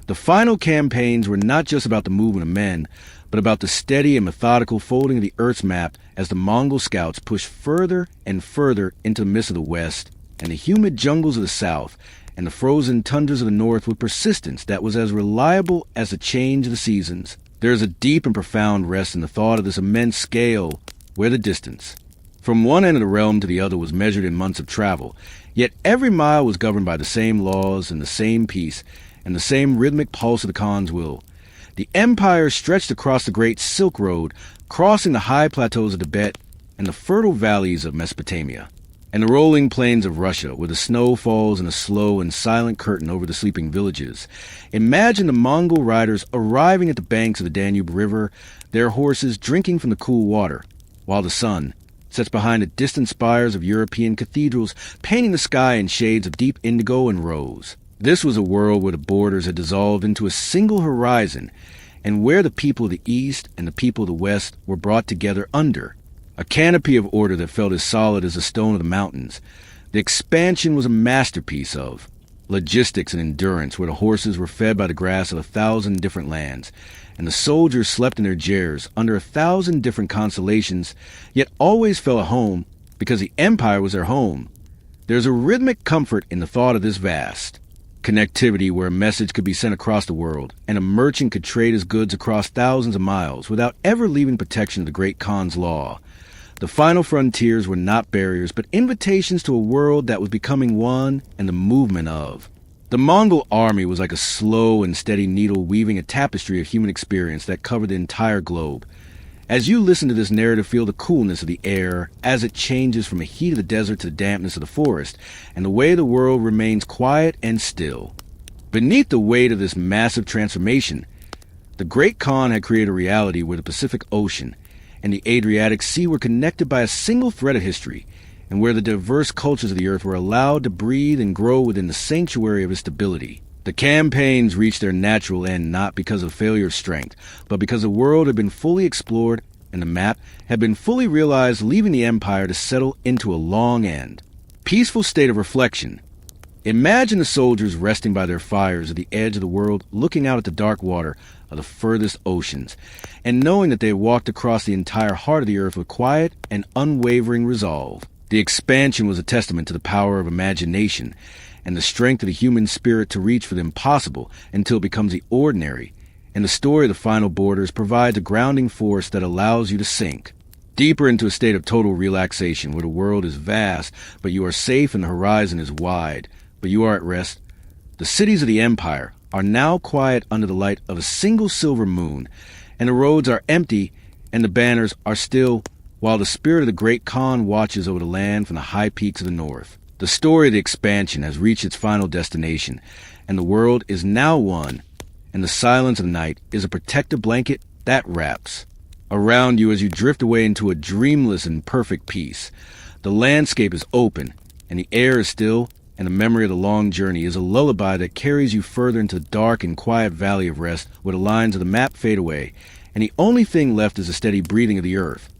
The final campaigns were not just about the movement of men, but about the steady and methodical folding of the Earth's map as the Mongol scouts pushed further and further into the mist of the West and the humid jungles of the South and the frozen tundras of the North with persistence that was as reliable as the change of the seasons. There is a deep and profound rest in the thought of this immense scale where the distance from one end of the realm to the other was measured in months of travel, yet every mile was governed by the same laws and the same peace and the same rhythmic pulse of the Khan's will. The empire stretched across the great Silk Road, crossing the high plateaus of Tibet and the fertile valleys of Mesopotamia. and the rolling plains of Russia, where the snow falls in a slow and silent curtain over the sleeping villages. Imagine the Mongol riders arriving at the banks of the Danube River, their horses drinking from the cool water, while the sun sets behind the distant spires of European cathedrals, painting the sky in shades of deep indigo and rose. This was a world where the borders had dissolved into a single horizon, and where the people of the East and the people of the West were brought together under a canopy of order that felt as solid as the stone of the mountains. The expansion was a masterpiece of logistics and endurance, where the horses were fed by the grass of 1,000 different lands, and the soldiers slept in their jairs under 1,000 different constellations, yet always felt at home because the empire was their home. There's a rhythmic comfort in the thought of this vast connectivity, where a message could be sent across the world, and a merchant could trade his goods across thousands of miles without ever leaving protection of the great Khan's law. The final frontiers were not barriers, but invitations to a world that was becoming one and the movement of. The Mongol army was like a slow and steady needle weaving a tapestry of human experience that covered the entire globe. As you listen to this narrative, feel the coolness of the air as it changes from the heat of the desert to the dampness of the forest, and the way the world remains quiet and still. Beneath the weight of this massive transformation, the Great Khan had created a reality where the Pacific Ocean and the Adriatic Sea were connected by a single thread of history, and where the diverse cultures of the earth were allowed to breathe and grow within the sanctuary of its stability. The campaigns reached their natural end not because of failure of strength, but because the world had been fully explored and the map had been fully realized, leaving the empire to settle into a long and peaceful state of reflection. Imagine the soldiers resting by their fires at the edge of the world, looking out at the dark water of the furthest oceans, and knowing that they had walked across the entire heart of the earth with quiet and unwavering resolve. The expansion was a testament to the power of imagination and the strength of the human spirit to reach for the impossible until it becomes the ordinary, and the story of the final borders provides a grounding force that allows you to sink deeper into a state of total relaxation, where the world is vast, but you are safe and the horizon is wide, but you are at rest. The cities of the empire are now quiet under the light of a single silver moon, and the roads are empty and the banners are still, while the spirit of the great Khan watches over the land from the high peaks of the north. The story of the expansion has reached its final destination, and the world is now one, and the silence of the night is a protective blanket that wraps around you as you drift away into a dreamless and perfect peace. The landscape is open, and the air is still, and the memory of the long journey is a lullaby that carries you further into the dark and quiet valley of rest, where the lines of the map fade away, and the only thing left is the steady breathing of the earth.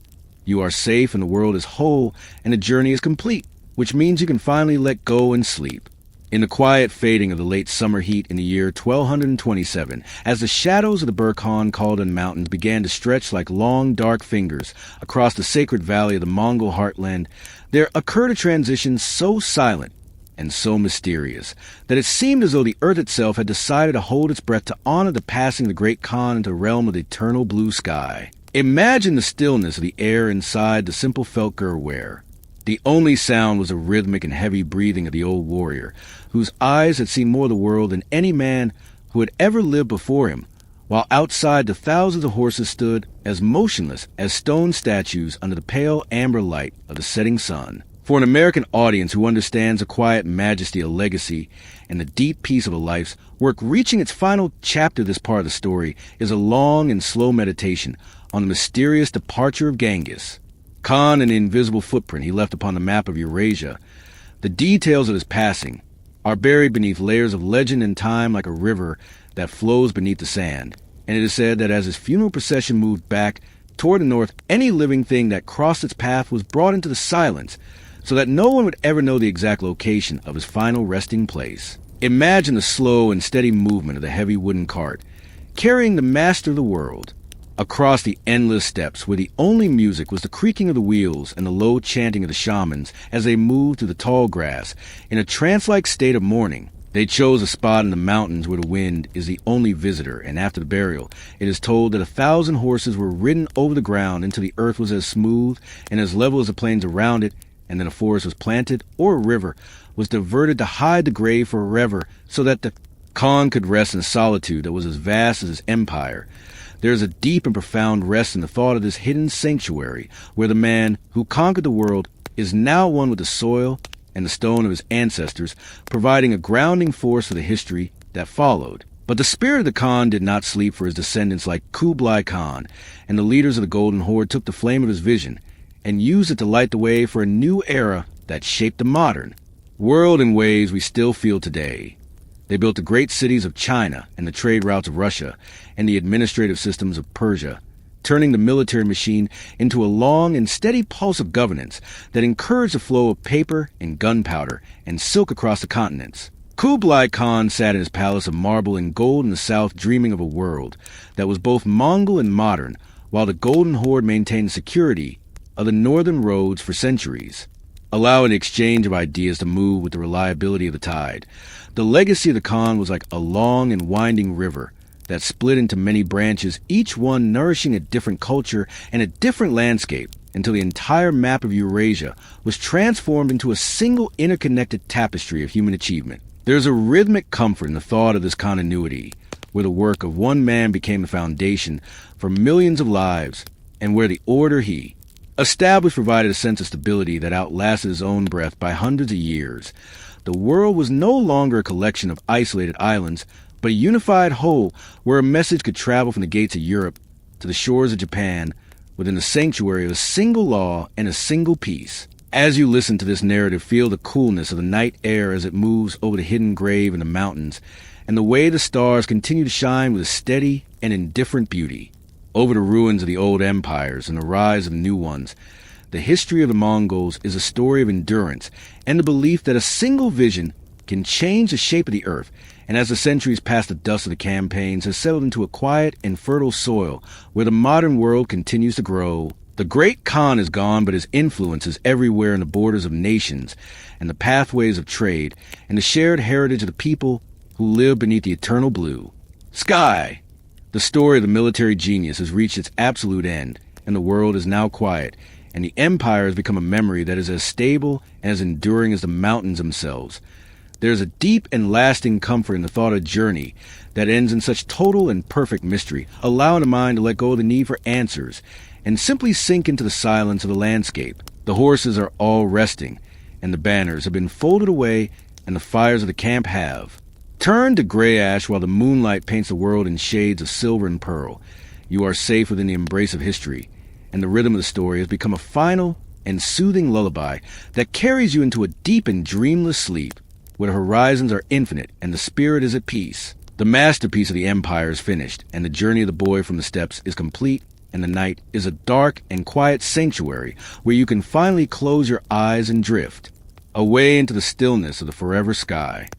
You are safe, and the world is whole, and the journey is complete, which means you can finally let go and sleep. In the quiet fading of the late summer heat in the year 1227, as the shadows of the Burkhan Khaldan Mountains began to stretch like long, dark fingers across the sacred valley of the Mongol heartland, there occurred a transition so silent and so mysterious that it seemed as though the earth itself had decided to hold its breath to honor the passing of the great Khan into the realm of the eternal blue sky. Imagine the stillness of the air inside the simple felt wear. The only sound was the rhythmic and heavy breathing of the old warrior, whose eyes had seen more of the world than any man who had ever lived before him, while outside the thousands of horses stood as motionless as stone statues under the pale amber light of the setting sun. For an American audience who understands the quiet majesty of legacy and the deep peace of a life's work, reaching its final chapter, this part of the story is a long and slow meditation on the mysterious departure of Genghis Khan and the invisible footprint he left upon the map of Eurasia. The details of his passing are buried beneath layers of legend and time, like a river that flows beneath the sand. And it is said that as his funeral procession moved back toward the north, any living thing that crossed its path was brought into the silence, so that no one would ever know the exact location of his final resting place. Imagine the slow and steady movement of the heavy wooden cart, carrying the master of the world across the endless steppes, where the only music was the creaking of the wheels and the low chanting of the shamans as they moved through the tall grass. In a trance-like state of mourning, they chose a spot in the mountains where the wind is the only visitor, and after the burial, it is told that 1,000 horses were ridden over the ground until the earth was as smooth and as level as the plains around it, and then a forest was planted, or a river was diverted to hide the grave forever, so that the Khan could rest in a solitude that was as vast as his empire. There is a deep and profound rest in the thought of this hidden sanctuary, where the man who conquered the world is now one with the soil and the stone of his ancestors, providing a grounding force for the history that followed. But the spirit of the Khan did not sleep for his descendants like Kublai Khan, and the leaders of the Golden Horde took the flame of his vision and used it to light the way for a new era that shaped the modern world in ways we still feel today. They built the great cities of China and the trade routes of Russia and the administrative systems of Persia, turning the military machine into a long and steady pulse of governance that encouraged the flow of paper and gunpowder and silk across the continents. Kublai Khan sat in his palace of marble and gold in the south, dreaming of a world that was both Mongol and modern, while the Golden Horde maintained the security of the northern roads for centuries, allowing the exchange of ideas to move with the reliability of the tide. The legacy of the Khan was like a long and winding river that split into many branches, each one nourishing a different culture and a different landscape, until the entire map of Eurasia was transformed into a single interconnected tapestry of human achievement. There's a rhythmic comfort in the thought of this continuity, where the work of one man became the foundation for millions of lives, and where the order he established provided a sense of stability that outlasted his own breath by hundreds of years. The world was no longer a collection of isolated islands, but a unified whole where a message could travel from the gates of Europe to the shores of Japan within the sanctuary of a single law and a single peace. As you listen to this narrative, feel the coolness of the night air as it moves over the hidden grave in the mountains, and the way the stars continue to shine with a steady and indifferent beauty. Over the ruins of the old empires and the rise of new ones, the history of the Mongols is a story of endurance and the belief that a single vision can change the shape of the earth, and as the centuries pass, the dust of the campaigns has settled into a quiet and fertile soil where the modern world continues to grow. The great Khan is gone, but his influence is everywhere in the borders of nations and the pathways of trade and the shared heritage of the people who live beneath the eternal blue sky. The story of the military genius has reached its absolute end, and the world is now quiet, and the empire has become a memory that is as stable and as enduring as the mountains themselves. There is a deep and lasting comfort in the thought of a journey that ends in such total and perfect mystery, allowing the mind to let go of the need for answers and simply sink into the silence of the landscape. The horses are all resting, and the banners have been folded away, and the fires of the camp have turned to gray ash while the moonlight paints the world in shades of silver and pearl. You are safe within the embrace of history, and the rhythm of the story has become a final and soothing lullaby that carries you into a deep and dreamless sleep, where the horizons are infinite and the spirit is at peace. The masterpiece of the empire is finished, and the journey of the boy from the steppes is complete, and the night is a dark and quiet sanctuary where you can finally close your eyes and drift away into the stillness of the forever sky.